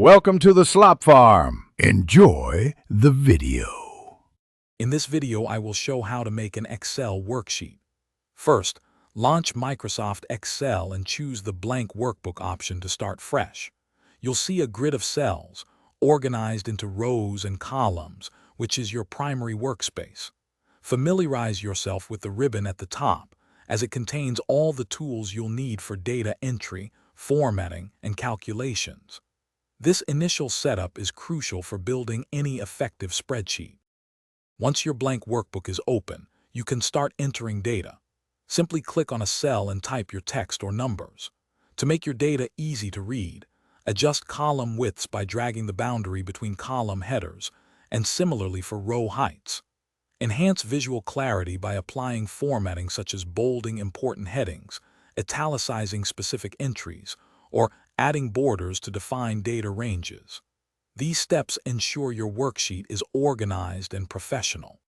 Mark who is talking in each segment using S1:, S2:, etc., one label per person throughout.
S1: Welcome to the Slop Farm. Enjoy the video.
S2: In this video, I will show how to make an Excel worksheet. First, launch Microsoft Excel and choose the blank workbook option to start fresh. You'll see a grid of cells, organized into rows and columns, which is your primary workspace. Familiarize yourself with the ribbon at the top, as it contains all the tools you'll need for data entry, formatting, and calculations. This initial setup is crucial for building any effective spreadsheet. Once your blank workbook is open, you can start entering data. Simply click on a cell and type your text or numbers. To make your data easy to read, adjust column widths by dragging the boundary between column headers, and similarly for row heights. Enhance visual clarity by applying formatting such as bolding important headings, italicizing specific entries, or adding borders to define data ranges. These steps ensure your worksheet is organized and professional.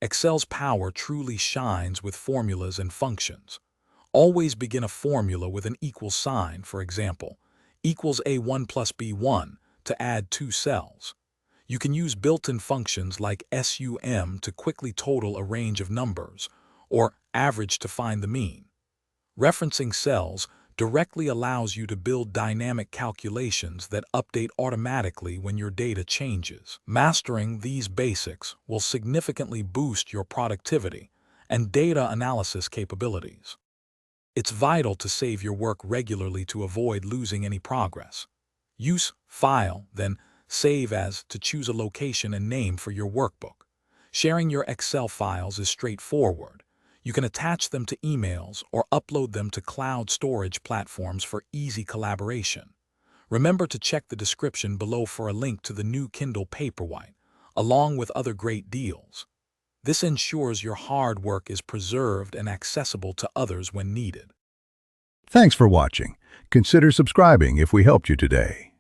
S2: Excel's power truly shines with formulas and functions. Always begin a formula with an equal sign, for example, equals A1 plus B1 to add two cells. You can use built-in functions like SUM to quickly total a range of numbers, or average to find the mean. Referencing cells directly allows you to build dynamic calculations that update automatically when your data changes. Mastering these basics will significantly boost your productivity and data analysis capabilities. It's vital to save your work regularly to avoid losing any progress. Use File, then Save As to choose a location and name for your workbook. Sharing your Excel files is straightforward. You can attach them to emails or upload them to cloud storage platforms for easy collaboration. Remember to check the description below for a link to the new Kindle Paperwhite, along with other great deals. This ensures your hard work is preserved and accessible to others when needed.
S1: Thanks for watching. Consider subscribing if we helped you today.